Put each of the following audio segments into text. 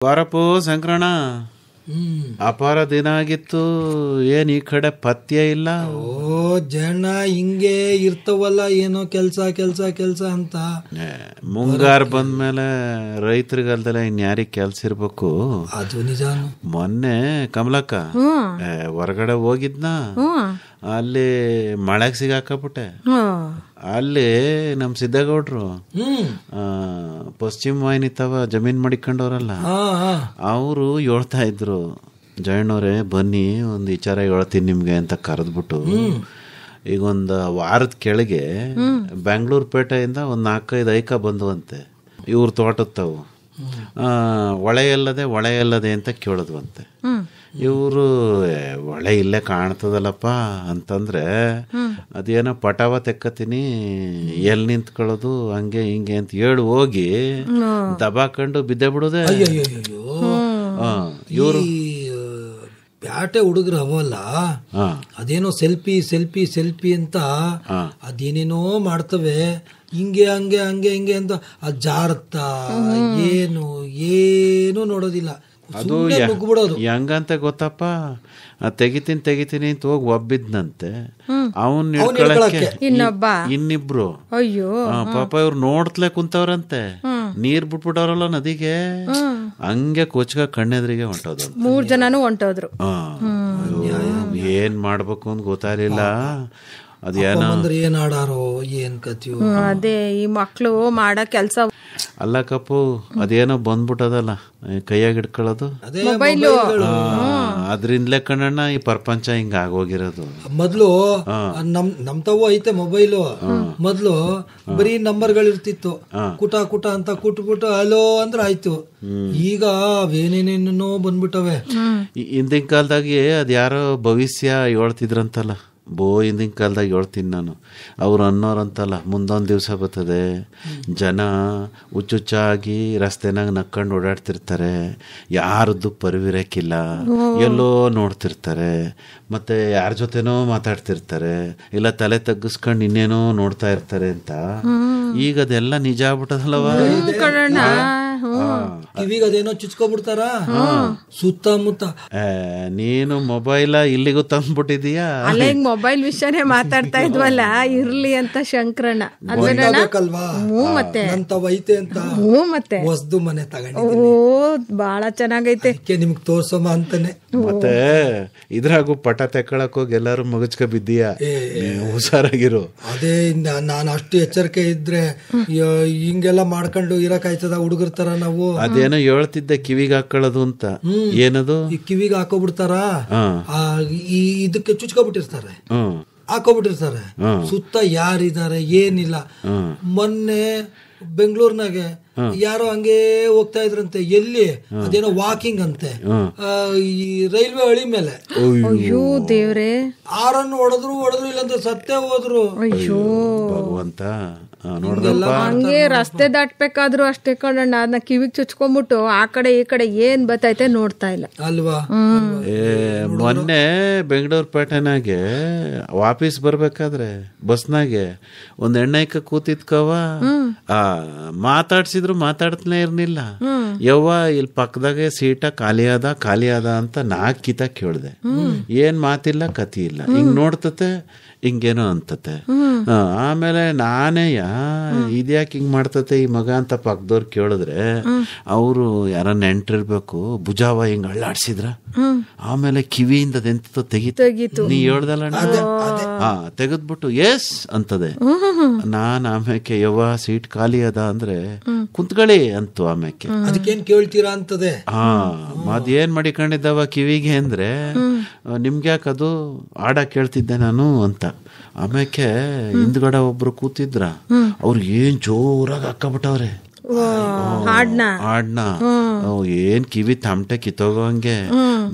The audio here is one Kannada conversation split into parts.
ಬಾರಪ್ಪು ಶಂಕರಣ್ಣ, ಅಪಾರ ದಿನ ಆಗಿತ್ತು, ಏನ್ ಈ ಕಡೆ ಪತ್ಯ ಇಲ್ಲ. ಜನ ಹಿಂಗೆ ಇರ್ತವಲ್ಲ, ಏನೋ ಕೆಲ್ಸ ಕೆಲ್ಸ ಕೆಲ್ಸ ಅಂತ. ಮುಂಗಾರು ಬಂದ್ಮೇಲೆ ರೈತರಿಗಲ್ದಲ್ಲ ಇನ್ಯಾರಿಗೆ ಕೆಲ್ಸ ಇರ್ಬೇಕು. ಅದು ನಿಜ. ಮೊನ್ನೆ ಕಮಲಕ್ಕ ಹೊರಗಡೆ ಹೋಗಿದ್ನ, ಅಲ್ಲಿ ಮಳೆಗೆ ಸಿಗಾಕಬಿಟ್ಟೆ. ಅಲ್ಲಿ ನಮ್ ಸಿದ್ದೇಗೌಡ್ರು ಪಶ್ಚಿಮ ವಾಹಿನಿ ತವ ಜಮೀನ್ ಮಾಡಿಕೊಂಡವ್ರಲ್ಲ, ಅವರು ಹೇಳ್ತಾ ಇದ್ರು, ಜಯಣ್ಣವ್ರೆ ಬನ್ನಿ ಒಂದು ವಿಚಾರ ಹೇಳ್ತೀನಿ ನಿಮ್ಗೆ ಅಂತ ಕರೆದ್ಬಿಟ್ಟು, ಈಗ ಒಂದು ವಾರದ ಕೆಳಗೆ ಬೆಂಗಳೂರು ಪೇಟೆಯಿಂದ ಒಂದು 4-5 ಐಕ ಬಂದುವಂತೆ ಇವ್ರ ತೋಟದವು. ಹೊಳೆ ಎಲ್ಲದೆ ಅಂತ ಕೇಳಿದ್ವಂತೆ. ಇವರು ಹೊಳೆ ಇಲ್ಲೇ ಕಾಣ್ತದಲ್ಲಪ್ಪ ಅಂತಂದ್ರೆ, ಅದೇನೋ ಪಟಾವ ತೆಕ್ಕತೀನಿ, ಎಲ್ಲಿ ನಿಂತ್ಕೊಳ್ಳೋದು ಹಂಗೆ ಹಿಂಗೆ ಅಂತ ಹೇಳಿ ಹೋಗಿ ದಬಾಕೊಂಡು ಬಿದ್ದೆ ಬಿಡೋದೆ. ಇವರು ಪ್ಯಾಟೆ ಹುಡುಗರು ಅವಲ್ಲ, ಅದೇನೋ ಸೆಲ್ಫಿ ಸೆಲ್ಫಿ ಸೆಲ್ಫಿ ಅಂತ ಅದೇನೇನೋ ಮಾಡ್ತವೆ, ಹಿಂಗೆ ಹಂಗೆ ಹಂಗೆ ಹಿಂಗೆ ಅಂತ ಅದು ಜಾರತ್ತ, ಏನು ನೋಡೋದಿಲ್ಲ. ಅದು ಹೆಂಗಂತ ಗೊತ್ತಪ್ಪ, ತೆಗಿತೀನಿ ಅಂತ ಹೋಗಿ ಒಬ್ಬಿದ್ನಂತೆ. ಅವನ್ ಹಿಡ್ಕೊಳಕ್ಕೆ ಇನ್ನಿಬ್ರು ಪಾಪ ಇವ್ರು ನೋಡ್ತಲೇ ಕುಂತವ್ರಂತೆ. ನೀರ್ ಬಿಟ್ಬಿಟ್ಟವ್ರಲ್ಲ ನದಿಗೆ, ಹಂಗೆ ಕೊಚ್ಕ ಕಣ್ಣೆದ್ರಿಗೆ ಹೊಂಟೋದು. 3 ಜನನು ಹೊಂಟೋದ್ರು. ಏನ್ ಮಾಡ್ಬೇಕು ಅಂತ ಗೊತ್ತಾಗ್ಲಿಲ್ಲ. ಅದೇನೋ ಏನ್ ಆಡಾರೋ ಏನ್ ಕತಿಯೋ. ಅದೇ ಈ ಮಕ್ಳು ಮಾಡೋ ಕೆಲ್ಸ ಅಲ್ಲ ಕಪ್ಪು, ಅದೇನೋ ಬಂದ್ಬಿಟ್ಟದಲ್ಲ ಕೈಯಾಗ ಹಿಡ್ಕೊಳ್ಳೋದು ಮೊಬೈಲು. ಅದ್ರಿಂದಲೇ ಕಣ್ಣಣ್ಣ ಈ ಪ್ರಪಂಚ ಹಿಂಗ ಆಗೋಗಿರೋದು. ಮೊದ್ಲು ನಮ್ ತಾವು ಐತೆ ಮೊಬೈಲು. ಮೊದ್ಲು ಬರೀ ನಂಬರ್ಗಳಿರ್ತಿತ್ತು, ಕುಟ ಅಂತ ಕುಟ್ಬಿಟ್ಟು ಹಲೋ ಅಂದ್ರೆ ಆಯ್ತು. ಈಗ ಅವೇನೇನೇನೋ ಬಂದ್ಬಿಟ್ಟವೆ. ಹಿಂದಿನ ಕಾಲದಾಗೆ ಅದ್ಯಾರೋ ಭವಿಷ್ಯ ಹೇಳ್ತಿದ್ರಂತಲ್ಲ, ಹಿಂದಿನ ಕಾಲದಾಗ ಹೇಳ್ತೀನಿ ನಾನು, ಅವ್ರು ಅನ್ನೋರಂತಲ್ಲ, ಮುಂದೊಂದು ದಿವಸ ಬರ್ತದೆ ಜನ ಹುಚ್ಚುಚ್ಚಾಗಿ ರಸ್ತೆನಾಗ ನಕ್ಕೊಂಡು ಓಡಾಡ್ತಿರ್ತಾರೆ, ಯಾರದ್ದು ಪರಿವಿರಕ್ಕಿಲ್ಲ, ಎಲ್ಲೋ ನೋಡ್ತಿರ್ತಾರೆ, ಮತ್ತೆ ಯಾರ ಜೊತೆನೋ ಮಾತಾಡ್ತಿರ್ತಾರೆ, ಇಲ್ಲ ತಲೆ ತಗ್ಗಿಸ್ಕೊಂಡು ಇನ್ನೇನೋ ನೋಡ್ತಾ ಇರ್ತಾರೆ ಅಂತ. ಈಗ ಅದೆಲ್ಲ ನಿಜ ಆಗ್ಬಿಟ್ಟದಲ್ಲವ. ಕಿವಿಗ ಅದೇನೋ ಚುಚ್ಕೊಬಿಡ್ತಾರ ಸುತ್ತಮುತ್ತ. ನೀನು ಮೊಬೈಲ ಇಲ್ಲಿಗೂ ತಂದ್ಬಿಟ್ಟಿದೀಯಾ? ಮೊಬೈಲ್ ವಿಷಯನೇ ಮಾತಾಡ್ತಾ ಇದ್ವಲ್ಲ, ಇರ್ಲಿ ಅಂತ ಶಂಕರಣ್ಣ. ಮತ್ತೆ ಮತ್ತೆ ಹೊಸ್ದು ಮನೆ ತಗೊಂಡು ಬಹಳ ಚೆನ್ನಾಗೈತೆ, ನಿಮ್ಗೆ ತೋರ್ಸಮ್ಮ ಅಂತಾನೆ. ಮತ್ತೆ ಇದ್ರಾಗು ಪಟ ತೆಕ್ಕಳಕ್ ಹೋಗಿ ಎಲ್ಲಾರು ಮಗಚ್ಕ ಬಿದ್ದೀಯಾ? ಹುಷಾರಾಗಿರು. ಅದೇ ನಾನು ಅಷ್ಟು ಎಚ್ಚರಿಕೆ ಇದ್ರೆ ಹಿಂಗೆಲ್ಲ ಮಾಡ್ಕೊಂಡು ಇರಕಾಯ್ತದ ಹುಡುಗರ ತರ ನಾವು. ಅದೇನೋ ಹೇಳ್ತಿದ್ದೆ ಕಿವಿಗೆ ಹಾಕೊಳ್ಳೋದು ಅಂತ. ಏನದು? ಈ ಕಿವಿಗೆ ಹಾಕೋಬಿಡ್ತಾರ, ಇದಕ್ಕೆ ಚುಚ್ಕೊಬಿಟ್ಟಿರ್ತಾರೆ, ಹಾಕೋಬಿಟ್ಟಿರ್ತಾರೆ. ಸುತ್ತ ಯಾರಿದ್ದಾರೆ ಏನಿಲ್ಲ. ಮೊನ್ನೆ ಬೆಂಗಳೂರಿನಾಗೆ ಯಾರೋ ಹಂಗೆ ಹೋಗ್ತಾ ಇದ್ರಂತೆ, ಎಲ್ಲಿ ಅದೇನೋ ವಾಕಿಂಗ್ ಅಂತೆ, ಈ ರೈಲ್ವೆ ಹಳಿ ಮೇಲೆ. ಅಯ್ಯೋ ದೇವ್ರೆ, ಆರನ್ನು ಹೊಡೆದ್ರು ಇಲ್ಲಂದ್ರೆ ಸತ್ತೇ ಹೋದ್ರು. ಅಯ್ಯೋ ಭಗವಂತ. ಹಂಗೆ ರಸ್ತೆ ದಾಟ್ಬೇಕಾದ್ರು ಅಷ್ಟೇ ಕಣಣ್ಣ, ಅದನ್ನ ಕಿವಿಗೆ ಚುಚ್ಕೊಂಡ್ಬಿಟ್ಟು ಆ ಕಡೆ ಈ ಕಡೆ ಏನ್ ಬತ್ತೈತೆ ನೋಡ್ತಾ ಇಲ್ಲ ಅಲ್ವಾ. ಮೊನ್ನೆ ಬೆಂಗಳೂರು ಪೇಟೆನಾಗೆ ವಾಪಸ್ ಬರ್ಬೇಕಾದ್ರೆ ಬಸ್ನಾಗೆ ಒಂದ್ ಎಣ್ಣೈಕ ಕೂತಿದ್ಕವ, ಮಾತಾಡ್ಸಿದ್ರು ಮಾತಾಡ್ತಲೇ ಇರ್ಲಿಲ್ಲ. ಯವ್ವ ಇಲ್ಲಿ ಪಕ್ಕದಾಗೆ ಸೀಟ ಖಾಲಿ ಅದ ಅಂತ 4 ಕಿತ ಕೇಳ್ದೆ. ಏನ್ ಮಾತಿಲ್ಲ ಕತಿ ಇಲ್ಲ, ಹಿಂಗ್ ನೋಡ್ತತೆ ಹಿಂಗೇನೋ ಅಂತತೆ. ಆಮೇಲೆ ನಾನೇ ಇದ್ಯಾಕೆ ಹಿಂಗ್ ಮಾಡ್ತತೆ ಈ ಮಗ ಅಂತ ಪಕ್ಕದವ್ರು ಕೇಳಿದ್ರೆ, ಅವರು ಯಾರ ನೆಂಟ್ರಿರ್ಬೇಕು, ಭುಜಾವ ಹಿಂಗ್ ಅಳ್ಳಾಡ್ಸಿದ್ರ. ಆಮೇಲೆ ಕಿವಿಯಿಂದ ಅದೆಂತ ತೆಗೀತು, ನೀ ಹೇಳ್ದಲ್ಲ, ತೆಗೆದ್ಬಿಟ್ಟು ಎಸ್ ಅಂತದೆ. ನಾನ್ ಆಮೇಲೆ ಯವ್ವ ಸೀಟ್ ಖಾಲಿ ಅದ ಅಂದ್ರೆ ಕುಂತ್ಕೊಳ್ಳಿ ಅಂತು. ಆಮೇಲೆ ಅದಕ್ಕೇನ್ ಕೇಳ್ತೀರಾ ಅಂತದೆ. ಅದೇನ್ ಮಾಡಿಕೊಂಡಿದ್ದವ ಕಿವಿಗೆ ಅಂದ್ರೆ, ನಿಮ್ಗ್ಯಾಕದು ಆಡ ಕೇಳ್ತಿದ್ದೆ ನಾನು ಅಂತ. ಆಮೇಲೆ ಹಿಂದ್ಗಡೆ ಒಬ್ರು ಕೂತಿದ್ರ, ಅವ್ರು ಏನ್ ಜೋರಾಗಿ ಹಾಕಬಿಟ್ಟವ್ರೆ ಹಾಡ್ನ. ಏನ್ ಕಿವಿ ತಮಟೆ ಕಿತ್ತೋಗಂಗೆ.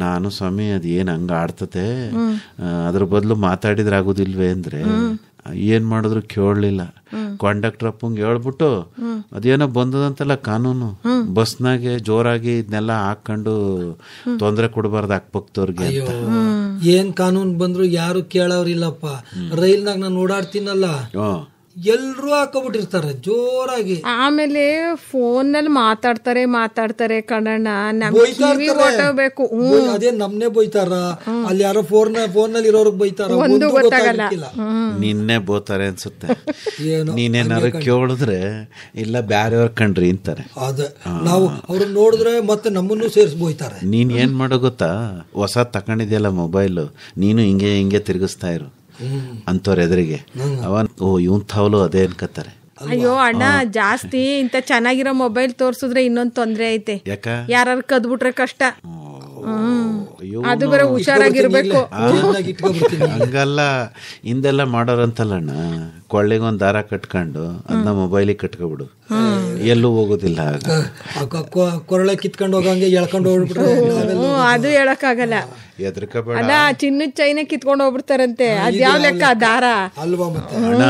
ನಾನು ಸ್ವಾಮಿ ಅದೇನ್ ಹಂಗ ಆಡ್ತತೆ, ಅದ್ರ ಬದಲು ಮಾತಾಡಿದ್ರೆ ಆಗುದಿಲ್ವೇ ಅಂದ್ರೆ, ಏನ್ ಮಾಡಿದ್ರು ಕೇಳಲಿಲ್ಲ. ಕಂಡಕ್ಟರ್ ಅಪ್ಪಂಗೆ ಹೇಳ್ಬಿಟ್ಟು ಅದೇನೋ ಬಂದದಂತಲ್ಲ ಕಾನೂನು, ಬಸ್ನಾಗೆ ಜೋರಾಗಿ ಇದನ್ನೆಲ್ಲ ಹಾಕೊಂಡು ತೊಂದರೆ ಕೊಡಬಾರ್ದು ಅಕ್ಕಪಕ್ಕದವ್ರಿಗೆ ಅಂತ. ಏನ್ ಕಾನೂನು ಬಂದ್ರು ಯಾರು ಕೇಳೋರಿಲ್ಲಪ್ಪ. ರೈಲ್ನಾಗ ನಾನು ಓಡಾಡ್ತೀನಲ್ಲ, ಎಲ್ರು ಹಾಕೋಬಿಟ್ಟಿರ್ತಾರೆ ಜೋರಾಗಿ. ಆಮೇಲೆ ಫೋನ್ ನಲ್ಲಿ ಮಾತಾಡ್ತಾರೆ ಕಣಣ್ಣ, ನಮ್ಗೆ ಕಿವಿ ಹೊಟ್ಟೋಗ್ಬೇಕು. ಅದೇ ನಮ್ನೆ ಬೈತಾರ, ಅಲ್ಲಿ ಯಾರೋ ಫೋನ್ ನಲ್ಲಿ ಇರೋರ್ಗ್ ಬೈತಾರ, ಒಂದು ಗೊತ್ತಾಗಲ್ಲ. ನಿನ್ನೆ ಬೋತಾರೆ ಅನ್ಸುತ್ತೆ. ನೀನೇನಾರು ಕೇಳಿದ್ರೆ ಇಲ್ಲ ಬ್ಯಾರೆಯವ್ರ ಕಂಡ್ರಿ ಅಂತಾರೆ. ಅದೇ ನಾವು ಅವ್ರನ್ನ ನೋಡಿದ್ರೆ ಮತ್ತೆ ನಮ್ಮನ್ನು ಸೇರ್ಸ್ ಬೋಯ್ತಾರೆ. ನೀನ್ ಏನ್ ಮಾಡೋ ಗೊತ್ತಾ, ಹೊಸ ತಕೊಂಡಿದ್ಯಲ್ಲ ಮೊಬೈಲ್, ನೀನು ಹಿಂಗೆ ತಿರುಗಿಸ್ತಾ ಇರು ಅಂತವ್ರ ಎದುರಿಗೆ. ಅವನ್ ಇವನ್ ತಾವಲು ಅದೇ ಅನ್ಕತ್ತಾರೆ. ಅಯ್ಯೋ ಅಣ್ಣ, ಜಾಸ್ತಿ ಇಂತ ಚೆನ್ನಾಗಿರೋ ಮೊಬೈಲ್ ತೋರ್ಸಿದ್ರೆ ಇನ್ನೊಂದ್ ತೊಂದ್ರೆ ಐತೆ. ಯಾಕ? ಯಾರು ಕದ್ಬಿಟ್ರೆ ಕಷ್ಟ. ಅದು ಬೇರೆ ಹುಷಾರಾಗಿರ್ಬೇಕು. ಹಂಗಲ್ಲ, ಹಿಂದೆಲ್ಲ ಮಾಡೋರಂತಲ್ಲಣ್ಣ, ಕೊಳ್ಳಿಗೊಂದ್ ದಾರ ಕಟ್ಕೊಂಡು ಅದನ್ನ ಮೊಬೈಲಿಗೆ ಕಟ್ಕೊಬಿಡು, ಎಲ್ಲೂ ಹೋಗೋದಿಲ್ಲ. ಕೊರಳೆ ಕಿತ್ಕೊಂಡು ಹೋಗಂಗೆ ಎಳ್ಕೊಂಡು ಹೋಗ್ಬಿಟ್ರೆ ಅದು ಹೇಳಕ್ಕಾಗಲ್ಲ. ಎದ್ರಕಬೇಡ. ಅಲ್ಲ, ಚಿನ್ನದ ಚೈನ ಕಿತ್ಕೊಂಡು ಹೋಗ್ಬಿಡ್ತಾರಂತೆ. ಅದ್ಯಾವ ಲೆಕ್ಕ ದಾರ ಅಲ್ವಾ? ಮತ್ತೆ ಅಣ್ಣ,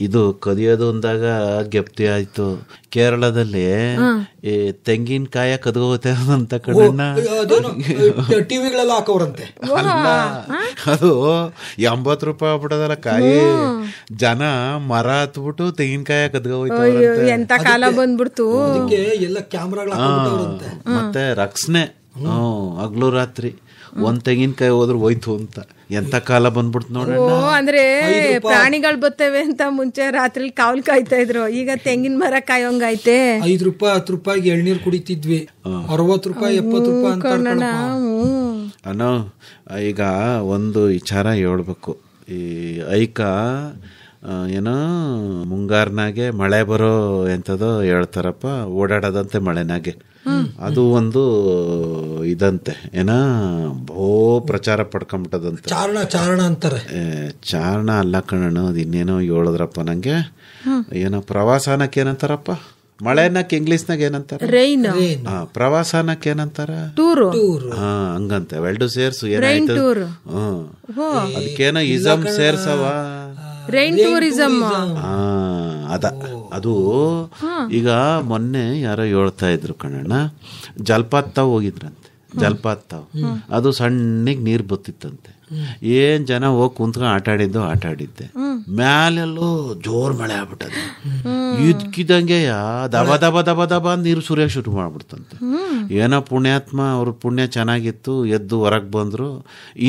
ಇದು ಕದಿಯೋದು ಅಂದಾಗ ಗೆಪ್ತಿ ಆಯ್ತು. ಕೇರಳದಲ್ಲಿ ಈ ತೆಂಗಿನಕಾಯ ಕದ್ಕೋತೆ ಅಂತ ಕಣ್ಣ ಟಿವಿಗಳೆಲ್ಲ ಹಾಕೋರಂತೆ. ಅದು 80 ರೂಪಾಯಿ ಆಗ್ಬಿಟ್ಟದಲ್ಲ ಕಾಯಿ. ಜನ ಮರ ಹತ್ಬಿಟ್ಟು ತೆಂಗಿನಕಾಯ ಕದ್ಕೋಯ್ತು. ಎಂತ ಕಾಲ ಬಂದ್ಬಿಡ್ತು. ಅದಕ್ಕೆ ಎಲ್ಲ ಕ್ಯಾಮ್ರಾಗಳು ಹಾಕೋಬಿಟ್ಟವ್ರಂತೆ. ಮತ್ತೆ ರಕ್ಷಣೆ ಹಗ್ಲು ರಾತ್ರಿ ಒಂದ್ ತೆಂಗಿನಕಾಯಿ ಹೋದ್ರು ಹೋಯ್ತು ಅಂತ. ಎಂತ ಕಾಲ ಬಂದ್ಬಿಡ್ತು ನೋಡೋಣ. ಅಂದ್ರೆ ಪ್ರಾಣಿಗಳು ಬರ್ತವೆ ಅಂತ ಮುಂಚೆ ರಾತ್ರಿ ಕಾವಲ್ ಕಾಯ್ತಾ ಇದ್ರು, ಈಗ ತೆಂಗಿನ ಮರ ಕಾಯೋಂಗೈತೆ. 5 ರೂಪಾಯಿ 10 ರೂಪಾಯಿಗೆ ಎಳ್ನೀರ್ ಕುಡಿತಿದ್ವಿ, 60 ರೂಪಾಯಿ 70 ರೂಪಾಯಿ ಅಂತ. ಅಣ್ಣೋ, ಈಗ ಒಂದು ವಿಚಾರ ಹೇಳ್ಬೇಕು. ಈ ಐಕ ಏನೋ ಮುಂಗಾರ್ನಾಗೆ ಮಳೆ ಬರೋ ಎಂತದೋ ಹೇಳ್ತಾರಪ್ಪ, ಓಡಾಡದಂತೆ ಮಳೆನಾಗೆ. ಅದು ಒಂದು ಇದಂತೆ ಏನ ಬಹು ಪ್ರಚಾರ ಪಡ್ಕೊಂಬಿಟ್ಟದಂತೆ. ಚಾರಣ ಅಂತಾರೆ. ಚಾರಣ ಅಲ್ಲ ಕಣಣ್ಣ, ಅದು ಇನ್ನೇನೋ ಹೇಳಿದ್ರಪ್ಪ ನಂಗೆ. ಏನೋ ಪ್ರವಾಸನಕ್ಕೆ ಏನಂತಾರಪ್ಪ, ಮಳೆನಕ್ಕೆ ಇಂಗ್ಲಿಷ್ನಾಗ ಏನಂತಾರ? ರೈನ್. ಪ್ರವಾಸನಕ್ಕೆ ಏನಂತಾರ? ಟೂರ್. ಹಂಗಂತೆ ಎರಡು ಸೇರ್ಸು ಏನಾಯ್ತು. ಅದಕ್ಕೇನೋ ಇಸಮ್ ಸೇರ್ಸವ, ರೈನ್ ಟೂರಿಸಮ್. ಅದು ಈಗ ಮೊನ್ನೆ ಯಾರೋ ಹೇಳ್ತಾ ಇದ್ರು ಕಣಣ್ಣ, ಜಲಪಾತ ತಾವ್ ಹೋಗಿದ್ರಂತೆ. ಜಲಪಾತ ಅದು ಸಣ್ಣಗೆ ನೀರ್ ಬತ್ತಿತ್ತಂತೆ. ಏನ್ ಜನ ಹೋಗಿ ಕುಂತ್ಕೊಂಡು ಆಟಾಡಿದ್ದೆ. ಮ್ಯಾಲೆಲ್ಲೋ ಜೋರ್ ಮಳೆ ಆಗ್ಬಿಟ್ಟದೆ. ಇದ್ಕಿದಂಗೆ ದಬ ದಬ ದಬ ದಬ ನೀರು ಸುರಿಯಕ್ ಶುರು ಮಾಡ್ಬಿಡ್ತಂತೆ. ಏನೋ ಪುಣ್ಯಾತ್ಮ, ಅವ್ರ ಪುಣ್ಯ ಚೆನ್ನಾಗಿತ್ತು, ಎದ್ದು ಹೊರಗ್ ಬಂದ್ರು.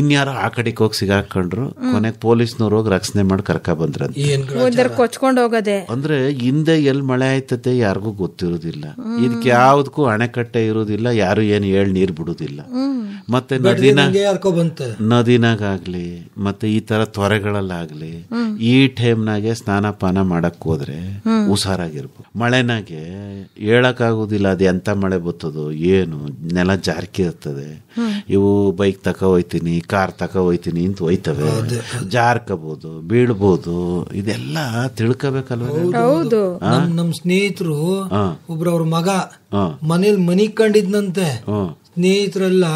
ಇನ್ಯಾರೋ ಆ ಕಡೆಗೆ ಹೋಗಿ ಸಿಗಾಕೊಂಡ್ರು. ಕೊನೆಗೆ ಪೊಲೀಸ್ನವ್ರು ಹೋಗಿ ರಕ್ಷಣೆ ಮಾಡಿ ಕರ್ಕ ಬಂದ್ರಂತೆ. ಕೊಚ್ಕೊಂಡು ಹೋಗದೆ. ಅಂದ್ರೆ ಹಿಂದೆ ಎಲ್ಲಿ ಮಳೆ ಆಯ್ತದೆ ಯಾರಿಗೂ ಗೊತ್ತಿರೋದಿಲ್ಲ. ಇದಕ್ಕೆ ಯಾವ್ದಕ್ಕೂ ಅಣೆಕಟ್ಟೆ ಇರೋದಿಲ್ಲ, ಯಾರು ಏನು ಹೇಳಿ ನೀರ್ ಬಿಡುದಿಲ್ಲ. ಮತ್ತೆ ನದಿನಾಗಾಗ್ಲಿ ಮತ್ತೆ ಈ ತರ ತೊರೆಗಳಲ್ಲಾಗ್ಲಿ ಈ ಟೈಮ್ನಾಗೆ ಸ್ನಾನ ಪಾನ ಮಾಡಕ್ ಹೋದ್ರೆ ಹುಷಾರಾಗಿರ್ಬೋದು. ಮಳೆನಾಗೆ ಹೇಳಕ್ಕಾಗುದಿಲ್ಲ ಅದು ಎಂತ ಮಳೆ ಬರ್ತದೋ ಏನು, ನೆಲ ಜಾರ್ಕಿ ಇರ್ತದೆ. ಇವು ಬೈಕ್ ತಕ ಹೋಯ್ತೀನಿ, ಕಾರ್ ತಕ ಹೋಯ್ತೀನಿ ಅಂತ ಹೋಯ್ತವೆ, ಜಾರ್ಕಬಹುದು, ಬೀಳ್ಬೋದು. ಇದೆಲ್ಲ ತಿಳ್ಕೋಬೇಕಲ್ವ. ಹೌದು. ನಮ್ ಸ್ನೇಹಿತರು ಒಬ್ರು ಅವ್ರ ಮಗ ಮನೇಲಿ ಮನಿ ಕಂಡಿದ್ನಂತೆ. ಸ್ನೇಹಿತರೆಲ್ಲ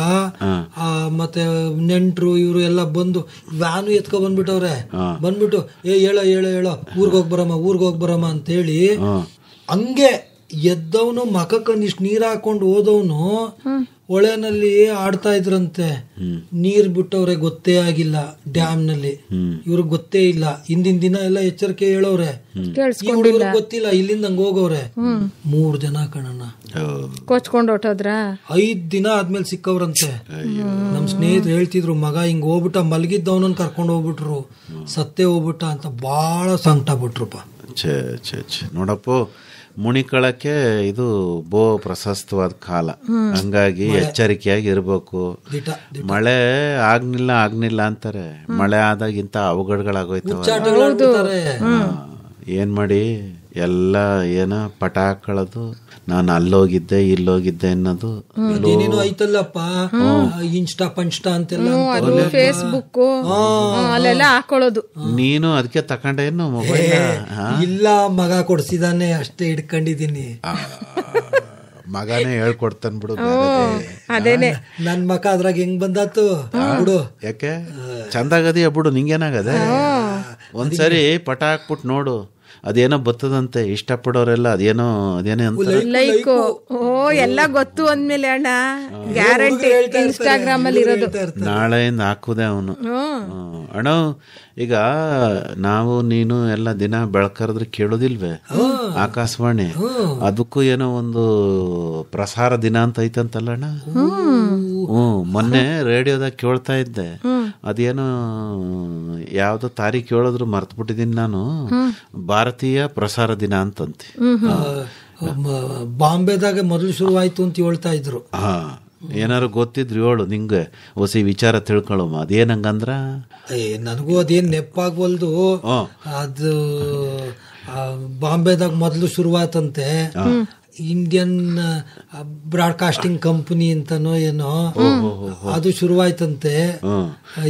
ಮತ್ತೆ ನೆಂಟ್ರು ಇವ್ರು ಎಲ್ಲ ಬಂದು ವ್ಯಾನು ಎತ್ಕೊ ಬಂದ್ಬಿಟ್ಟವ್ರೆ. ಬಂದ್ಬಿಟ್ಟು ಹೇಳೋ ಊರ್ಗ್ ಹೋಗ್ಬರಮ್ಮ ಅಂತ ಹೇಳಿ ಹಂಗೆ ಎದ್ದವನು ಮಕಕ್ಕೊಂದಿಷ್ಟು ನೀರ್ ಹಾಕೊಂಡು ಹೋದವನು ಹೊಳೆನಲ್ಲಿ ಆಡ್ತಾ ಇದ್ರಂತೆ. ನೀರ್ ಬಿಟ್ಟವ್ರೆ, ಗೊತ್ತೇ ಆಗಿಲ್ಲ. ಡ್ಯಾಮ್ ನಲ್ಲಿ ಇವ್ರಿಗೆ ಗೊತ್ತೇ ಇಲ್ಲ. ಹಿಂದಿನ ದಿನ ಎಲ್ಲ ಎಚ್ಚರಿಕೆ ಹೇಳವ್ರೆ, ಗೊತ್ತಿಲ್ಲ. ಇಲ್ಲಿಂದ ಹಂಗ ಹೋಗವ್ರೆ. 3 ಜನ ಕಣಣ್ಣ ಕೊಚ್ಕೊಂಡು ಹೊಟ್ಟೋದ್ರ. 5 ದಿನ ಆದ್ಮೇಲೆ ಸಿಕ್ಕವ್ರಂತೆ. ನಮ್ ಸ್ನೇಹಿತರು ಹೇಳ್ತಿದ್ರು, ಮಗ ಹಿಂಗ್ ಹೋಗ್ಬಿಟ್ಟ, ಮಲಗಿದ್ದವನನ್ನ ಕರ್ಕೊಂಡು ಹೋಗ್ಬಿಟ್ರು, ಸತ್ತೇ ಹೋಗ್ಬಿಟ್ಟ ಅಂತ ಬಾಳ ಸಂಕಟ ಬಿಟ್ರುಪ್ಪ. ನೋಡಪ್ಪ, ಮುಣಿಕಳಕ್ಕೆ ಇದು ಬಹು ಪ್ರಶಸ್ತವಾದ ಕಾಲ. ಹಂಗಾಗಿ ಎಚ್ಚರಿಕೆಯಾಗಿ ಇರ್ಬೇಕು. ಮಳೆ ಆಗ್ನಿಲ್ಲ ಅಂತಾರೆ, ಮಳೆ ಆದಾಗಿಂತ ಅವಘಡಗಳಾಗೋಯ್ತವೆ. ಏನ್ ಮಾಡಿ ಎಲ್ಲ ಏನ ಪಟ ಹಾಕೊಳ್ಳೋದು, ನಾನು ಅಲ್ಲೋಗಿದ್ದೆ ಇಲ್ಲೋಗಿದ್ದೆ ಅನ್ನೋದು ಐತಲ್ಲಪ್ಪ. ಇನ್ಸ್ಟಾ ಪಂಚ್ಟಾ ಅಂತೆಲ್ಲ ಫೇಸ್ಬುಕ್ ಅಲ್ಲೆಲ್ಲ ಹಾಕೊಳ್ಳೋದು. ನೀನು ಅದಕ್ಕೆ ತಕೊಂಡೇನು ಮೊಬೈಲ್? ಇಲ್ಲ, ಮಗ ಕೊಡ್ಸಿದಾನೆ ಅಷ್ಟೇ ಹಿಡ್ಕೊಂಡಿದೀನಿ. ಮಗನೇ ಹೇಳ್ಕೊಡ್ತಾನ ಬಿಡು. ಅದೇನೆ ನನ್ ಮಕ ಅದ್ರಾಗ ಹೆಂಗ್ ಬಂದಾತು ಬಿಡು. ಯಾಕೆ ಚಂದಾಗದಿ ಬಿಡು, ನಿಂಗೇನಾಗದೆ? ಒಂದ್ಸರಿ ಪಟ ಹಾಕ್ಬಿಟ್ಟು ನೋಡು. ಅದೇನೋ ಬರ್ತದಂತೆ, ಇಷ್ಟಪಡೋರೆಲ್ಲ ಅದೇನೋ ಅಂತ ಲೈಕು ಎಲ್ಲ ಗೊತ್ತು ಅಂದ್ಮೇಲೆ ಅಣ್ಣ ಗ್ಯಾರಂಟಿ ಇನ್ಸ್ಟಾಗ್ರಾಮ್ ಅಲ್ಲಿ ಇರೋದು. ನಾಳೆಯಿಂದ ಹಾಕುದೆ ಅವನು. ಅಣ್ಣ ಈಗ ನಾವು ನೀನು ಎಲ್ಲ ದಿನ ಬೆಳಕರಿದ್ರೆ ಕೇಳೋದಿಲ್ವೇ ಆಕಾಶವಾಣಿ? ಅದಕ್ಕೂ ಏನೋ ಒಂದು ಪ್ರಸಾರ ದಿನ ಅಂತ ಐತಂತಲ್ಲ ಅಣ್ಣ? ಮೊನ್ನೆ ರೇಡಿಯೋದಾಗ ಕೇಳ್ತಾ ಇದ್ದೆ, ಅದೇನೋ ಯಾವ್ದೋ ತಾರೀಖು ಹೇಳಿದ್ರು ಮರ್ತು ಬಿಟ್ಟಿದ್ದೀನಿ ನಾನು. ಭಾರತೀಯ ಪ್ರಸಾರ ದಿನ ಅಂತಂತೆ. ಬಾಂಬೆದಾಗ ಮೊದಲು ಶುರುವಾಯ್ತು ಅಂತ ಹೇಳ್ತಾ ಇದ್ರು. ಏನಾರು ಗೊತ್ತಿದ್ರು ಹೇಳು, ನಿಂಗೆ ಹೊಸ ವಿಚಾರ ತಿಳ್ಕೊಳ್ಳಮ್ಮ. ಅದೇನಂಗಂದ್ರ ನನಗೂ ಅದೇನ್ ನೆಪ್ಪಾಗ್ವಲ್ದು. ಅದು ಬಾಂಬೆದಾಗ ಮೊದಲು ಶುರುವಾತಂತೆ. ಇಂಡಿಯನ್ ಬ್ರಾಡ್ಕಾಸ್ಟಿಂಗ್ ಕಂಪನಿ ಅಂತನೋ ಏನೋ ಅದು ಶುರುವಾಯ್ತಂತೆ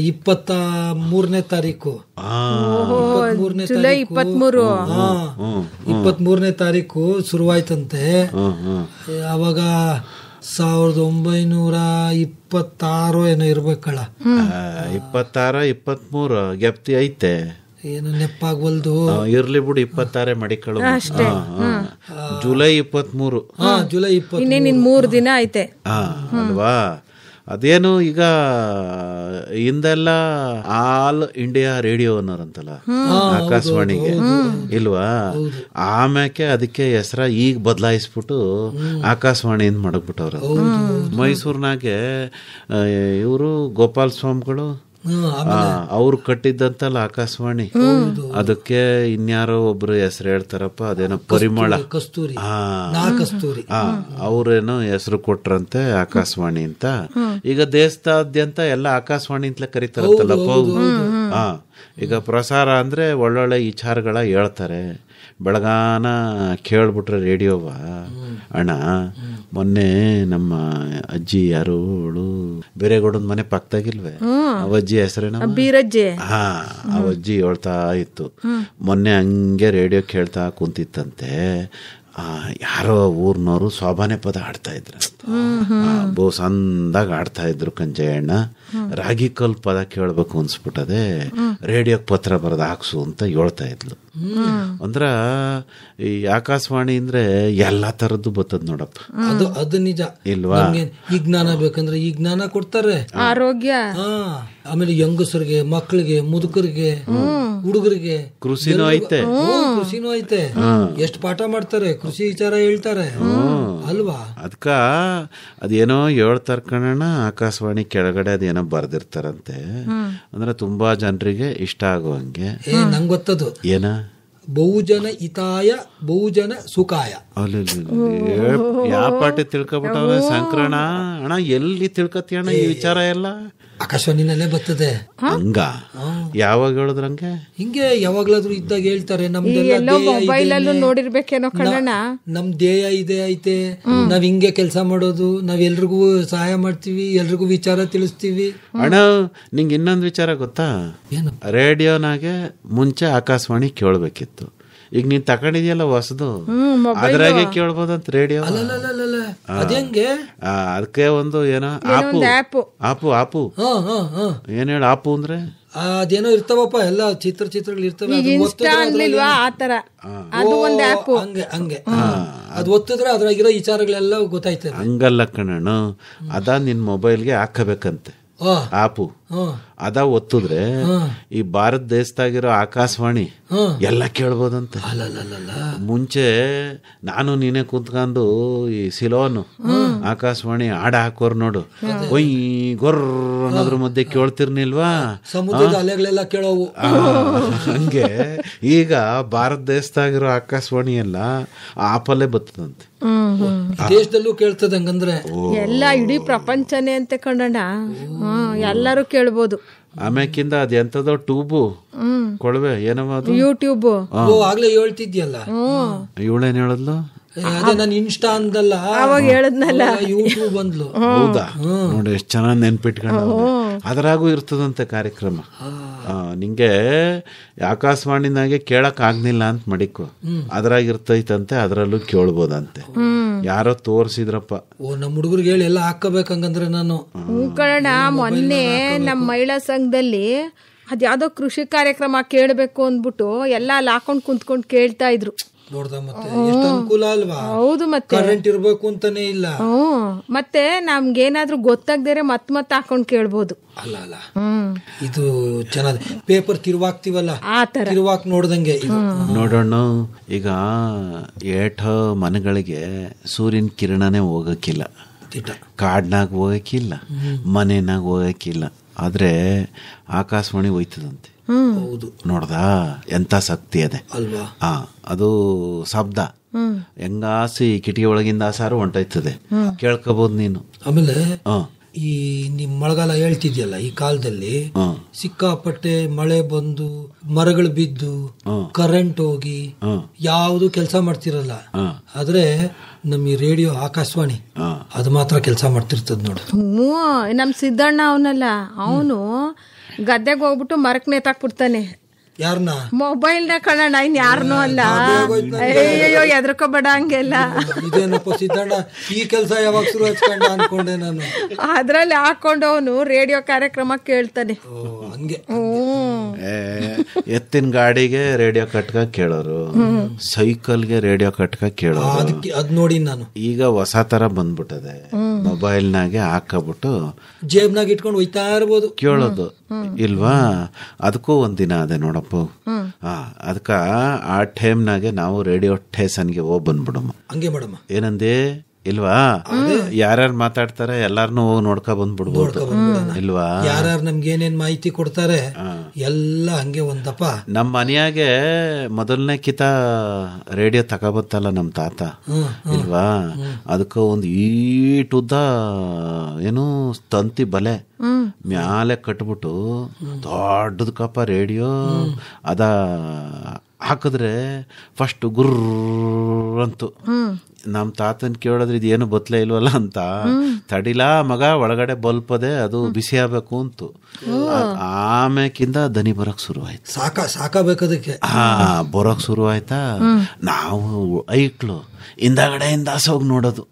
23ನೇ ತಾರೀಕು. 23ನೇ ತಾರೀಕು ಶುರುವಾಯ್ತಂತೆ. ಅವಾಗ 1926 ಏನೋ ಇರ್ಬೇಕಲ್ಲ. 26 23 ಗೆಪ್ತಿ ಐತೆ, ಏನು ನೆಪ್ಪಾಗ್ವಲ್ದು. ಇರ್ಲಿ ಬಿಡು, 26 ಮಡಿಕಳು. ಜುಲೈ 23. ಜುಲೈ 20 ಇನ್ನೇನು 3 ದಿನ ಐತೆ ಅಲ್ವಾ? ಅದೇನು ಈಗ ಹಿಂದೆಲ್ಲ ಆಲ್ ಇಂಡಿಯಾ ರೇಡಿಯೋ ಅನ್ನೋರಂತಲ್ಲ ಆಕಾಶವಾಣಿಗೆ, ಇಲ್ವಾ? ಆಮ್ಯಾಕೆ ಅದಕ್ಕೆ ಹೆಸರ ಈಗ ಬದಲಾಯಿಸ್ಬಿಟ್ಟು ಆಕಾಶವಾಣಿಯಿಂದ ಮಾಡಕ್ಬಿಟ್ಟವ್ರ. ಮೈಸೂರಿನಾಗೆ ಇವರು ಗೋಪಾಲ್ ಸ್ವಾಮಿಗಳು ಅವ್ರು ಕಟ್ಟಿದ್ದಂತಲ್ಲ ಆಕಾಶವಾಣಿ. ಅದಕ್ಕೆ ಇನ್ಯಾರೋ ಒಬ್ರು ಹೆಸರು ಹೇಳ್ತಾರಪ್ಪ, ಅದೇನೋ ಪರಿಮಳ ಕಸ್ತೂರಿ. ಅವ್ರೇನೋ ಹೆಸರು ಕೊಟ್ರಂತೆ ಆಕಾಶವಾಣಿ ಅಂತ. ಈಗ ದೇಶದಾದ್ಯಂತ ಎಲ್ಲ ಆಕಾಶವಾಣಿ ಅಂತಲೇ ಕರೀತಾರಂತಲ್ಲಪ್ಪ. ಈಗ ಪ್ರಸಾರ ಅಂದ್ರೆ ಒಳ್ಳೊಳ್ಳೆ ವಿಚಾರಗಳ ಹೇಳ್ತಾರೆ. ಬೆಳಗಾನ ಕೇಳ್ಬಿಟ್ರೆ ರೇಡಿಯೋವ ಅಣ್ಣ. ಮೊನ್ನೆ ನಮ್ಮ ಅಜ್ಜಿ ಯಾರು ಬೇರೆಗೌಡನ ಮನೆ ಪಕ್ಕದಾಗಿಲ್ವೇ, ಅವಜ್ಜಿ ಹೆಸರೇನ ಬೀರಜ್ಜಿ. ಅವಜ್ಜಿ ಹೇಳ್ತಾ ಇತ್ತು, ಮೊನ್ನೆ ಹಂಗೆ ರೇಡಿಯೋ ಕೇಳ್ತಾ ಕುಂತಿತ್ತಂತೆ. ಯಾರೋ ಊರ್ನವರು ಸೋಬಾನೆ ಪದ ಆಡ್ತಾ ಇದ್ರ, ಬೋ ಸಂದಾಗ ಆಡ್ತಾ ಇದ್ರು ಕಂಜಯ್ಯಣ್ಣ. ರಾಗಿ ಕಲ್ ಪದ ಕೇಳ್ಬೇಕು ಅನ್ಸ್ಬಿಟ್ಟದೆ, ರೇಡಿಯೋಕ್ ಪತ್ರ ಬರೆದು ಹಾಕ್ಸು ಅಂತ ಹೇಳ್ತಾ ಇದ್ಲು. ಅಂದ್ರ ಈ ಆಕಾಶವಾಣಿ ಅಂದ್ರೆ ಎಲ್ಲಾ ತರದ್ದು ಬರ್ತದ ನೋಡಪ್ಪ. ಅದು ನಿಜ ಇಲ್ವಾ? ಈ ಜ್ಞಾನ ಬೇಕಂದ್ರೆ ಈ ಜ್ಞಾನ ಕೊಡ್ತಾರೆ. ಆರೋಗ್ಯ, ಆಮೇಲೆ ಹೆಂಗಸರಿಗೆ, ಮಕ್ಕಳಿಗೆ, ಮುದುಕರಿಗೆ, ಹುಡುಗರಿಗೆ ಕೃಷಿನೂ ಐತೆ. ಕೃಷಿನೂ ಐತೆ. ಎಷ್ಟು ಪಾಠ ಮಾಡ್ತಾರೆ, ಕೃಷಿ ವಿಚಾರ ಹೇಳ್ತಾರೆ ಅಲ್ವಾ? ಅದ್ಕ ಅದೇನೋ ಹೇಳ್ತಾರ ಕಣಣ್ಣ, ಆಕಾಶವಾಣಿ ಕೆಳಗಡೆ ಅದೇನೋ ಬರ್ದಿರ್ತಾರಂತೆ. ಅಂದ್ರೆ ತುಂಬಾ ಜನರಿಗೆ ಇಷ್ಟ ಆಗುವಂಗೆ. ನಂಗೆ ಗೊತ್ತದು ಏನ, ಬಹುಜನ ಹಿತಾಯ ಬಹುಜನ ಸುಖಾಯ. ಯಾವ ಪಾಠ ತಿಳ್ಕೊಬಿಟ್ಟವ್ರೆ ಸಂಕ್ರಣ ಅಣ್ಣ? ಎಲ್ಲಿ ತಿಳ್ಕತಿ ಅಣ್ಣ ಈ ವಿಚಾರ ಎಲ್ಲ? ಆಕಾಶವಾಣಿನಲ್ಲೇ ಬರ್ತದೆ. ಹಂಗ ಯಾವಾಗ ಹೇಳಿದ್ರಂಗೆ? ಹಿಂಗೆ ಯಾವಾಗ್ಲಾದ್ರೂ ಇದ್ದಾಗ ಹೇಳ್ತಾರೆ. ಮೊಬೈಲಲ್ಲೂ ನೋಡಿರ್ಬೇಕೇನೋ ಕಣಣ್ಣ. ನಮ್ ಧ್ಯೇಯ ಇದೆ ಐತೆ, ನಾವ್ ಹಿಂಗೆ ಕೆಲಸ ಮಾಡೋದು, ನಾವ್ ಎಲ್ರಿಗೂ ಸಹಾಯ ಮಾಡ್ತೀವಿ, ಎಲ್ರಿಗೂ ವಿಚಾರ ತಿಳಿಸ್ತೀವಿ. ಅಣ್ಣ ನಿಂಗೆ ಇನ್ನೊಂದು ವಿಚಾರ ಗೊತ್ತಾ? ಏನು? ರೇಡಿಯೋನಾಗೆ ಮುಂಚೆ ಆಕಾಶವಾಣಿ ಕೇಳ್ಬೇಕಿತ್ತು. ಈಗ ನೀನ್ ತಕೊಂಡಿದ್ಯಲ್ಲ ಹೊಸದು, ಅದ್ರಾಗೆ ಕೇಳ್ಬೋದಂತ ರೇಡಿಯೋ. ಅದೇಂಗೆ? ಅದಕ್ಕೆ ಒಂದು ಏನೋ ಆಪು ಏನ್ ಹೇಳ ಆಪು ಅಂದ್ರೆ ಅದೇನೋ ಇರ್ತಾವಪ್ಪ, ಎಲ್ಲ ಚಿತ್ರಗಳು ಇರ್ತವೆ. ಹಂಗೆ ಅದು ಒತ್ತಿದ್ರೆ ಅದ್ರಾಗಿರೋ ವಿಚಾರಗಳೆಲ್ಲ ಗೊತ್ತಾಯ್ತದೆ. ಹಂಗಲ್ಲ ಕಣಣ್ಣ, ಅದ ನಿನ್ ಮೊಬೈಲ್ಗೆ ಹಾಕಬೇಕಂತೆ ಆಪು. ಅದ ಒತ್ತಿದ್ರೆ ಈ ಭಾರತ ದೇಶದಾಗಿರೋ ಆಕಾಶವಾಣಿ ಎಲ್ಲ ಕೇಳ್ಬೋದಂತೆ. ಮುಂಚೆ ನಾನು ನೀನೇ ಕುಂತ್ಕೊಂಡು ಈ ಸಿಲೋನು ಆಕಾಶವಾಣಿ ಹಾಡ ಹಾಕೋರ್ ನೋಡು, ಒಯ್ ಗೊರ್ ಅನ್ನೋದ್ರ ಮಧ್ಯೆ ಕೇಳ್ತಿರ್ನಿಲ್ವಾ? ಸಮುದ್ರದ ಅಲೆಗಳೆಲ್ಲ ಕೇಳೋವು. ಹಂಗೆ ಈಗ ಭಾರತ ದೇಶದಾಗಿರೋ ಆಕಾಶವಾಣಿ ಎಲ್ಲ ಆಪಲ್ಲೇ ಬರ್ತದಂತೆ. ದೇಶದಲ್ಲೂ ಕೇಳ್ತದೆ. ಹಂಗಂದ್ರೆ ಎಲ್ಲ ಇಡೀ ಪ್ರಪಂಚನೇ ಅಂತ ಕಣಣ್ಣ, ಎಲ್ಲರೂ ಕೇಳ್ಬೋದು. ಆಮ್ಯಾಕಿಂದ ಅದ್ ಎಂತದೋ ಟ್ಯೂಬು ಕೊಳವೆ ಏನವ ಅದು, ಯೂಟ್ಯೂಬ್. ಆಗ್ಲೇ ಹೇಳ್ತಿದ್ಯಲ್ಲ, ಇವಳೇನ್ ಹೇಳದ್ಲು? ಅದೇ ನಾನು ಇನ್ಸ್ಟಾ ಅಂದಲ್ಲ, ಅವಾಗ ಹೇಳದ್ನಲ್ಲ, ಯೂಟ್ಯೂಬ್ ಅಂದ್ಲು. ಹೌದಾ? ನೋಡಿ ಎಷ್ಟು ಚೆನ್ನಾಗಿ ನೆನ್ಪಿಟ್ಕೊಂಡು. ಅದ್ರಾಗೂ ಇರ್ತದಂತೆ ಕಾರ್ಯಕ್ರಮ. ನಿಂಗೆ ಆಕಾಶವಾಣಿನಾಗೆ ಕೇಳಕ್ ಆಗ್ನಿಲ್ಲ ಅಂತ ಮಡಿಕೊ, ಅದ್ರಾಗ ಇರ್ತೈತಂತೆ, ಅದ್ರಲ್ಲೂ ಕೇಳ್ಬೋದಂತೆ. ಯಾರೋ ತೋರ್ಸಿದ್ರಪ್ಪ. ನಮ್ಮ ಹುಡುಗರಿಗೆ ಹೇಳಿ ಎಲ್ಲ ಹಾಕಬೇಕಂಗಂದ್ರೆ ನಾನು ಕಣ ಮೊನ್ನೆ ನಮ್ಮ ಮಹಿಳಾ ಸಂಘದಲ್ಲಿ ಅದ್ಯಾವ್ದೋ ಕೃಷಿ ಕಾರ್ಯಕ್ರಮ ಕೇಳಬೇಕು ಅಂದ್ಬಿಟ್ಟು ಎಲ್ಲ ಅಲ್ಲಿ ಹಾಕೊಂಡ್ ಕುಂತ್ಕೊಂಡ್ ಕೇಳ್ತಾ ಇದ್ರು. ನೋಡ್ದ ಮತ್ತೆ ಎಷ್ಟು ಅನುಕೂಲ ಅಲ್ವಾ. ಹೌದು ಮತ್ತೆ ಕರೆಂಟ್ ಇರ್ಬೇಕು ಅಂತಾನೆ ಇಲ್ಲ. ಮತ್ತೆ ನಮ್ಗೇನಾದ್ರೂ ಗೊತ್ತಾಗ್ದೇರೆ ಮತ್ ಹಾಕೊಂಡ್ ಕೇಳ್ಬೋದು. ಅಲ್ಲ ಇದು ಚೆನ್ನಾಗಿ ಪೇಪರ್ ತಿರುವಾಕ್ತಿವಲ್ಲ, ತಿರುವಾಕ್ ನೋಡ್ದಂಗೆ ಇದು. ನೋಡೋಣ, ಈಗ ಏಟ ಮನೆಗಳಿಗೆ ಸೂರ್ಯನ ಕಿರಣನೇ ಹೋಗಕ್ಕಿಲ್ಲ, ಕಾಡ್ನಾಗ ಹೋಗಕ್ಕಿಲ್ಲ, ಮನೆನಾಗ ಹೋಗಕ್ಕಿಲ್ಲ. ಆದ್ರೆ ಆಕಾಶವಾಣಿ ಹೋಯ್ತದಂತೆ. ಹೌದು, ನೋಡ್ದಾ ಎಂತ ಶಕ್ತಿ ಅದೇ ಅಲ್ವಾ. ಅದು ಶಬ್ದ ಹೆಂಗಾಸಿ ಕಿಟಕಿ ಒಳಗಿಂದ ಸಾರು ಹೊಂಟೋಯ್ತದೆ, ಕೇಳ್ಕೋಬಹುದು ನೀನು. ಆಮೇಲೆ ಈ ನಿಮ್ ಮಳೆಗಾಲ ಹೇಳ್ತಿದ್ಯಲ್ಲ, ಈ ಕಾಲದಲ್ಲಿ ಸಿಕ್ಕಾಪಟ್ಟೆ ಮಳೆ ಬಂದು ಮರಗಳು ಬಿದ್ದು ಕರೆಂಟ್ ಹೋಗಿ ಯಾವುದು ಕೆಲಸ ಮಾಡ್ತಿರಲ್ಲ. ಆದ್ರೆ ನಮ್ ಈ ರೇಡಿಯೋ ಆಕಾಶವಾಣಿ ಅದು ಮಾತ್ರ ಕೆಲಸ ಮಾಡ್ತಿರ್ತದ ನೋಡು. ನಮ್ ಸಿದ್ದಣ್ಣ ಅವನಲ್ಲ, ಅವನು ಗದ್ದೆಗೆ ಹೋಗ್ಬಿಟ್ಟು ಮರಕ್ ನೇತಾಕ್ಬಿಡ್ತಾನೆ. ಯಾರನ್ನ? ಮೊಬೈಲ್ ನ ಕಣಣ್ಣ, ಇನ್ ಯಾರನ್ನೂ ಅಲ್ಲ. ಅಯ್ಯೋ ಎದ್ರಕೋಬೇಡ ಹಂಗೆಲ್ಲ. ಇದೇನಪ್ಪ ಸಿದ್ದಣ್ಣ ಈ ಕೆಲಸ ಯಾವಾಗ ಶುರು ಹಚ್ಕೊಂಡ ಅನ್ಕೊಂಡೆ ನಾನು. ಅದ್ರಲ್ಲಿ ಹಾಕೊಂಡು ಅವನು ರೇಡಿಯೋ ಕಾರ್ಯಕ್ರಮ ಕೇಳ್ತಾನೆ. ಹಂಗೆ ಎತ್ತಿನ ಗಾಡಿಗೆ ರೇಡಿಯೋ ಕಟ್ಕ ಕೇಳೋರು, ಸೈಕಲ್ಗೆ ರೇಡಿಯೋ ಕಟ್ಕ ಕೇಳೋರು. ಅದ್ ನೋಡಿ ನಾನು ಈಗ ಹೊಸ ತರ ಬಂದ್ಬಿಟ್ಟದೆ, ಮೊಬೈಲ್ನಾಗೆ ಹಾಕಬಿಟ್ಟು ಜೇಬ್ನಾಗ ಇಟ್ಕೊಂಡು ಹೋಯ್ತಾ ಇರ್ಬೋದು, ಕೇಳೋದು ಇಲ್ವಾ. ಅದಕ್ಕೂ ಒಂದಿನ ಅದೇ ನೋಡಪ್ಪ. ಅದಕ್ಕ ಆ ಟೈಮ್ನಾಗೆ ನಾವು ರೇಡಿಯೋ ಸ್ಟೇಷನ್ಗೆ ಹೋಗಿ ಬಂದ್ಬಿಡಮ್ಮ. ಹಂಗೆ ಮಾಡಮ್ಮ. ಏನಂದೆ ಇಲ್ವಾ? ಯಾರ್ಯಾರು ಮಾತಾಡ್ತಾರೆ ಎಲ್ಲಾರನು ಹೋಗಿ ನೋಡ್ಕೊ ಬಂದ್ಬಿಡ್ಬೋದು ಇಲ್ವಾ? ಯಾರ್ಯಾರು ನಮ್ಗೆ ಏನೇನ್ ಮಾಹಿತಿ ಕೊಡ್ತಾರೆ ಎಲ್ಲ ಹಂಗೆ ಒಂದಪ್ಪ. ನಮ್ಮ ಮನೆಯಾಗೆ ಮೊದಲನೇ ಕಿತ ರೇಡಿಯೋ ತಗೋಬತ್ತಲ್ಲ ನಮ್ ತಾತ ಇಲ್ವಾ, ಅದಕ್ಕ ಒಂದು ಈಟುದ್ದ ಏನು ತಂತಿ ಬಲೆ ಮ್ಯಾಲೆ ಕಟ್ಬಿಟ್ಟು ದೊಡ್ಡದ ಕಪ್ಪ ರೇಡಿಯೋ ಅದ ಹಾಕಿದ್ರೆ ಫಸ್ಟ್ ಗುರ್ರ ಅಂತು. ನಮ್ ತಾತನ್ ಕೇಳಿದ್ರೆ ಇದೇನು ಬತ್ಲೆ ಇಲ್ವಲ್ಲ ಅಂತ, ತಡಿಲಾ ಮಗ ಒಳಗಡೆ ಬಲ್ಪದೆ ಅದು ಬಿಸಿ ಆಗ್ಬೇಕು ಅಂತು. ಆಮೇಕಿಂದ ದನಿ ಬರಕ್ ಶುರು ಆಯ್ತು. ಸಾಕಬೇಕದಕ್ಕೆ ಬರೋಕ್ ಶುರು ಆಯ್ತಾ. ನಾವು ಐಕ್ಳು ಹಿಂದಗಡೆಯಿಂದ ಹೋಗಿ ನೋಡೋದು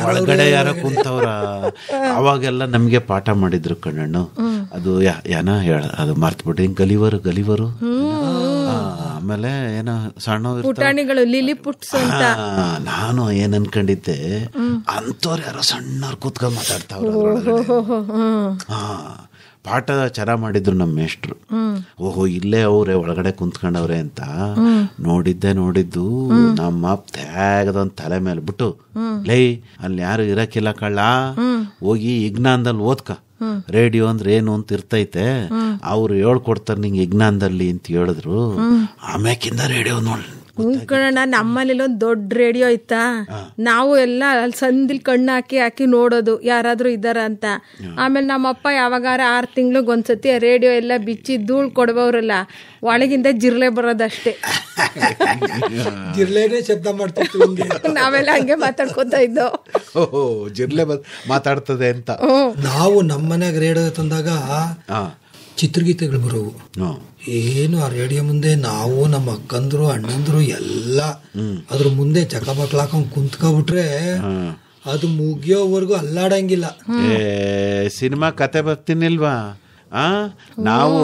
ಒಳಗಡೆ ಯಾರ ಕುಂತವ್ರ. ಅವಾಗೆಲ್ಲ ನಮ್ಗೆ ಪಾಠ ಮಾಡಿದ್ರು ಕಣ್ಣಣ್ಣು. ಅದು ಏನ ಹೇಳ ಅದು ಮರ್ತ್ಬಿಟ್ಟು ಗಲಿವರು ಆಮೇಲೆ ಏನೋ ಸಣ್ಣ ನಾನು ಏನ್ ಅನ್ಕೊಂಡಿದ್ದೆ, ಅಂತವ್ರು ಯಾರೋ ಸಣ್ಣವ್ರು ಕೂತ್ಕೊಂಡ್ ಮಾತಾಡ್ತಾವ್ರ. ಪಾಠ ಚೆನ್ನಾಗ್ ಮಾಡಿದ್ರು ನಮ್ಮ ಮೇಷ್ಟ್ರು. ಓಹೋ ಇಲ್ಲೇ ಅವ್ರೆ ಒಳಗಡೆ ಕುಂತ್ಕೊಂಡವ್ರೆ ಅಂತ ನೋಡಿದ್ದು ನಮ್ಮ ತ್ಯಾಗದೊಂದ್ ತಲೆ ಮೇಲೆ ಬಿಟ್ಟು, ಲೈ ಅಲ್ಲಿ ಯಾರು ಇರಕ್ಕಿಲ್ಲ ಕಳ್ಳ, ಹೋಗಿ ಇಗ್ನಾಂದಲ್ಲಿ ಓದ್ಕ, ರೇಡಿಯೋ ಅಂದ್ರೆ ಏನು ಅಂತ ಇರ್ತೈತೆ, ಅವ್ರು ಹೇಳ್ಕೊಡ್ತಾರೆ ನಿಂಗೆ ಇಗ್ನಾಂದಲ್ಲಿ ಅಂತ ಹೇಳಿದ್ರು. ಆಮ್ಯಾಕಿಂದ ರೇಡಿಯೋ ನೋಡಿ ಕಣ ನಮ್ಮನೇಲಿ ಒಂದ್ ದೊಡ್ಡ ರೇಡಿಯೋ ಇತ್ತಾ, ನಾವು ಎಲ್ಲ ಅಲ್ಲಿ ಸಂದಿಲ್ ಕಣ್ಣು ಹಾಕಿ ನೋಡೋದು ಯಾರಾದ್ರೂ ಇದ್ದಾರ ಅಂತ. ಆಮೇಲೆ ನಮ್ಮಪ್ಪ ಯಾವಾಗಾರ 6 ತಿಂಗ್ಳಿಗೆ ಒಂದ್ಸತಿ ರೇಡಿಯೋ ಎಲ್ಲ ಬಿಚ್ಚಿ ಧೂಳ್ ಕೊಡ್ಬವ್ರಲ್ಲ, ಒಳಗಿಂದ ಜಿರ್ಲೆ ಬರೋದಷ್ಟೇ. ಜಿರ್ಲೆನೇ ಶಬ್ದ ಮಾಡ್ತಿತ್ತು. ನಾವೆಲ್ಲ ಹಂಗೆ ಮಾತಾಡ್ಕೊತಾ ಇದ್ದೋ. ಜಿರ್ಲೆ ಮಾತಾಡ್ತದೆ ಅಂತ. ನಾವು ನಮ್ಮನ್ಯಾಗ ರೇಡಿಯೋ ತಂದಾಗ ಚಿತ್ರಗೀತೆಗಳು ಬರೋವು. ಏನು ಆ ರೇಡಿಯೋ ಮುಂದೆ ನಾವು ನಮ್ಮ ಅಕ್ಕಂದ್ರು ಅಣ್ಣಂದ್ರು ಎಲ್ಲ ಅದ್ರ ಮುಂದೆ ಚಕಬಕ್ಲಾಕೊಂಡ್ ಕುಂತ್ಕೊಬಿಟ್ರೆ ಅದು ಮುಗಿಯೋವರೆಗೂ ಅಲ್ಲಾಡಂಗಿಲ್ಲ. ಸಿನಿಮಾ ಕತೆ ಬರ್ತೀನಿಲ್ವಾ, ನಾವು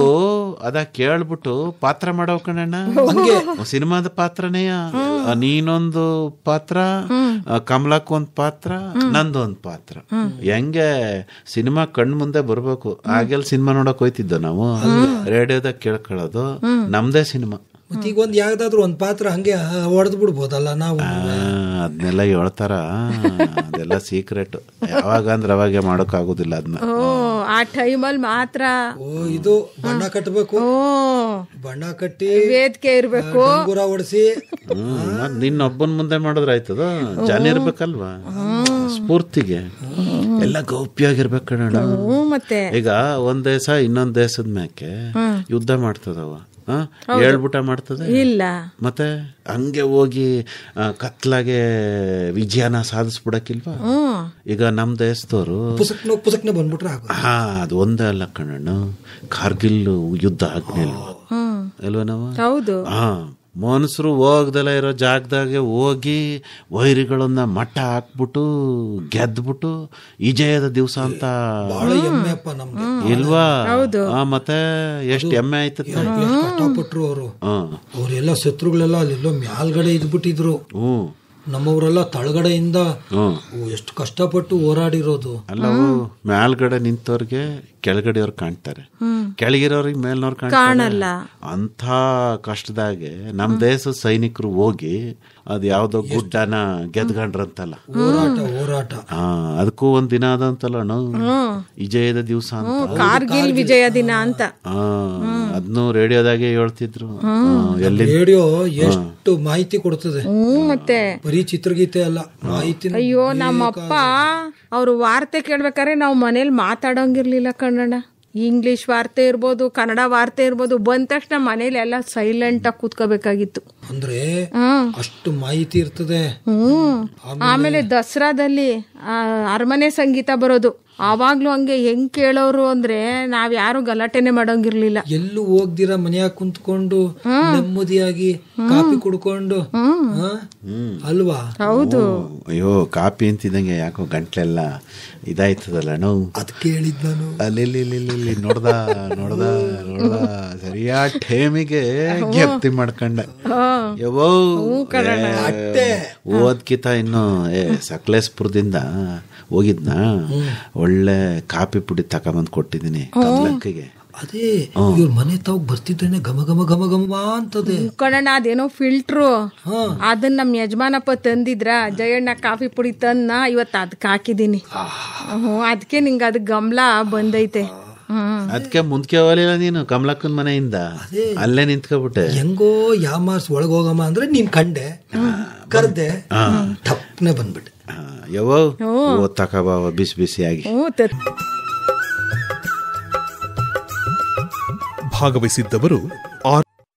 ಅದ ಕೇಳ್ಬಿಟ್ಟು ಪಾತ್ರ ಮಾಡೋ ಕಣಣ್ಣ. ಸಿನಿಮಾದ ಪಾತ್ರನೇಯ, ನೀನೊಂದು ಪಾತ್ರ, ಕಮಲಕ್ ಒಂದ್ ಪಾತ್ರ, ನಂದೊಂದ್ ಪಾತ್ರ. ಹೆಂಗೆ ಸಿನಿಮಾ ಕಣ್ ಮುಂದೆ ಬರ್ಬೇಕು. ಆಗೆಲ್ಲ ಸಿನಿಮಾ ನೋಡಕ್ ಹೋಯ್ತಿದ್ದ ನಾವು, ರೇಡಿಯೋದಾಗ ಕೇಳ್ಕೊಳ್ಳೋದು ನಮ್ದೇ ಸಿನಿಮಾ. ಈಗ ಒಂದ್ ಯಾವ್ದಾದ್ರು ಒಂದ್ ಪಾತ್ರ ಹಂಗೆ ಹೊಡೆದ್ ಬಿಡ್ಬೋದಲ್ಲ ನಾವು. ಅದನ್ನೆಲ್ಲ ಹೇಳ್ತಾರ, ಅದೆಲ್ಲ ಸೀಕ್ರೆಟ್. ಯಾವಾಗ ಅಂದ್ರೆ ಅವಾಗೆ ಮಾಡಕ್ ಆಗುದಿಲ್ಲ ಅದನ್ನ. ಆ ಟೈಮಲ್ಲಿ ಮಾತ್ರ. ಇದು ಬಣ್ಣ ಕಟ್ಟಬೇಕು, ಬಣ್ಣ ಕಟ್ಟಿ ವೇದಿಕೆ ಇರ್ಬೇಕು, ಗುರ ಹೊಡಿಸಿ. ನಿನ್ನೊಬ್ಬನ್ ಮುಂದೆ ಮಾಡಿದ್ರೆ ಆಯ್ತದ, ಜನ ಇರ್ಬೇಕಲ್ವಾ ಸ್ಫೂರ್ತಿಗೆ. ಎಲ್ಲ ಗೌಪ್ಯಾಗಿರ್ಬೇಕು ಕಣ. ಮತ್ತೆ ಈಗ ಒಂದ್ ದೇಶ ಇನ್ನೊಂದ್ ದೇಶದ ಮ್ಯಾಕೆ ಯುದ್ಧ ಮಾಡ್ತದವ, ಹೇಳ್ಬಿಟ್ಟ ಮಾಡ್ತದೆ ಇಲ್ಲ. ಮತ್ತೆ ಹಂಗೆ ಹೋಗಿ ಕತ್ಲಾಗೆ ವಿಜಯನ ಸಾಧಿಸ್ಬಿಡಕ್ಕಿಲ್ವಾ. ಈಗ ನಮ್ ದೇಶದವರು ಬಂದ್ಬಿಟ್ರೆ ಅದು ಒಂದೇ ಅಲ್ಲ ಕಣ್ಣಣ್ಣ, ಕಾರ್ಗಿಲ್ ಯುದ್ಧ ಆಗ್ಲಿಲ್ವಾ ಅಲ್ವಾ ನಾವು? ಹೌದು. ಮನುಷ್ಯರು ಹೋಗ್ದಲ್ಲ ಇರೋ ಜಾಗದಾಗೆ ಹೋಗಿ ವೈರಿಗಳನ್ನ ಮಟ್ಟ ಹಾಕ್ಬಿಟ್ಟು ಗೆದ್ಬಿಟ್ಟು ವಿಜಯದ ದಿವಸ ಅಂತ ಬಹಳ ಹೆಮ್ಮೆಪ್ಪ ನಮ್ಗೆ. ಇಲ್ವಾ? ಮತ್ತೆ ಎಷ್ಟು ಹೆಮ್ಮೆ ಆಯ್ತದೆ. ಕಷ್ಟಪಟ್ರು ಅವರು. ಅವರೆಲ್ಲ ಶತ್ರುಗಳೆಲ್ಲ ಅಲ್ಲೆಲ್ಲೋ ಮ್ಯಾಲ್ಗಡೆ ಇದ್ಬಿಟ್ಟಿದ್ರು. ನಮ್ಮವರೆಲ್ಲ ತಳಗಡೆಯಿಂದ ಎಷ್ಟು ಕಷ್ಟಪಟ್ಟು ಹೋರಾಡಿರೋದು. ಅಲ್ಲವು ಮೇಲ್ಗಡೆ ನಿಂತವ್ರಿಗೆ ಕೆಳಗಡೆಯವ್ರು ಕಾಣ್ತಾರೆ, ಕೆಳಗಿರೋರಿಗೆ ಮೇಲ್ನವ್ರು ಕಾಣಲ್ಲ. ಅಂತ ಕಷ್ಟದಾಗೆ ನಮ್ ದೇಶದ ಸೈನಿಕರು ಹೋಗಿ ಅದ್ ಯಾವ್ದೋ ಗುಡ್ಡನ ಗೆದ್ಕೊಂಡ್ರಂತಲ್ಲ, ಹೋರಾಟ. ಅದಕ್ಕೂ ಒಂದ್ ದಿನ ಅದಂತಲ್ಲ ವಿಜಯದ ದಿವಸ ಅಂತ, ಕಾರ್ಗಿಲ್ ವಿಜಯ ದಿನ ಅಂತ. ಅದನ್ನು ರೇಡಿಯೋದಾಗೆ ಹೇಳ್ತಿದ್ರು. ರೇಡಿಯೋ ಎಷ್ಟು ಮಾಹಿತಿ ಕೊಡ್ತದೆ. ಮತ್ತೆ ಬರೀ ಚಿತ್ರಗೀತೆ ಅಲ್ಲ, ಮಾಹಿತಿ. ಅಯ್ಯೋ ನಮ್ಮಪ್ಪ ಅವ್ರು ವಾರ್ತೆ ಕೇಳ್ಬೇಕಾದ್ರೆ ನಾವು ಮನೇಲಿ ಮಾತಾಡೋಂಗಿರ್ಲಿಲ್ಲ ಕನ್ನಡ. ಇಂಗ್ಲಿಷ್ ವಾರ್ತೆ ಇರ್ಬೋದು, ಕನ್ನಡ ವಾರ್ತೆ ಇರ್ಬೋದು, ಬಂದ ತಕ್ಷಣ ಮನೇಲಿ ಎಲ್ಲ ಸೈಲೆಂಟ್ ಆಗಿ ಕೂತ್ಕೋಬೇಕಾಗಿತ್ತು. ಅಂದ್ರೆ ಅಷ್ಟು ಮಾಹಿತಿ ಇರ್ತದೆ. ಆಮೇಲೆ ದಸರಾದಲ್ಲಿ ಅರಮನೆ ಸಂಗೀತ ಬರೋದು, ಆವಾಗ್ಲೂ ಹಂಗೆ ಹೆಂಗ್ ಕೇಳೋರು ಅಂದ್ರೆ ನಾವ್ ಯಾರು ಗಲಾಟೆನೆ ಮಾಡೋಂಗಿರ್ಲಿಲ್ಲ. ಎಲ್ಲೂ ಹೋಗ್ದಿರ ಮನೆಯಾಗ ಕುಂತ್ಕೊಂಡು ನೆಮ್ಮದಿಯಾಗಿ ಕಾಫಿ ಕುಡ್ಕೊಂಡು ಅಲ್ವಾ? ಹೌದು. ಅಯ್ಯೋ ಕಾಪಿ ಅಂತಿದಂಗೆ ಯಾಕೋ ಗಂಟ್ಲೆಲ್ಲ ಇದಾಯ್ತದಲ್ಲ ನೋವು. ಅದ್ ಕೇಳಿದ್ ನಾನು ಅಲ್ಲಿ ನೋಡ್ದ ಸರಿಯಾ ಟೈಮಿಗೆ ಗೆಪ್ತಿ ಮಾಡ್ಕೊಂಡ. ಓದ್ಕಿತ ಇನ್ನು ಸಕಲೇಶ್ಪುರದಿಂದ ಹೋಗಿದ್ನ, ಒಳ್ಳೆ ಕಾಪಿ ಪುಡಿ ತಕೊಂಬಂದ್ ಕೊಟ್ಟಿದ್ದೀನಿ ಕಮಲಕ್ಕಿಗೆ. ಅದೇ ಇವ್ರ ಮನೆ ತಾವ್ ಬರ್ತಿದ್ದೇನೆ ಘಮ ಘಮ ಘಮ ಘಮ ಅಂತದೆ ಕಣಣ್ಣ. ಅದೇನೋ ಫಿಲ್ಟ್ರು, ಅದನ್ನ ನಮ್ ಯಜಮಾನಪ್ಪ ತಂದಿದ್ರ, ಜಯಣ್ಣ ಕಾಫಿ ಪುಡಿ ತಂದ, ಇವತ್ತು ಅದಕ್ಕೆ ಹಾಕಿದೀನಿ. ಅದಕ್ಕೆ ನಿಂಗ ಅದ್ ಗಮಲ ಬಂದೈತೆ. ಅದಕ್ಕೆ ಮುಂದ್ಕೆ ಹೋಗಲಿಲ್ಲ ನೀನು ಕಮಲಕ್ಕನ ಮನೆಯಿಂದ, ಅಲ್ಲೇ ನಿಂತ್ಕೊಬಿಟ್ಟೆ. ಹೆಂಗೋ ಯಾಮಾರ್ಸ್ ಒಳಗ್ ಹೋಗಮ್ಮ ಅಂದ್ರೆ ನೀನ್ ಕಂಡೆ, ಕರ್ದೆ, ಟಪ್ನೆ ಬಂದ್ಬಿಟ್ಟೆ. ತಕಬ ಬಿಸಿ ಬಿಸಿಯಾಗಿ. ಭಾಗವಹಿಸಿದ್ದವರು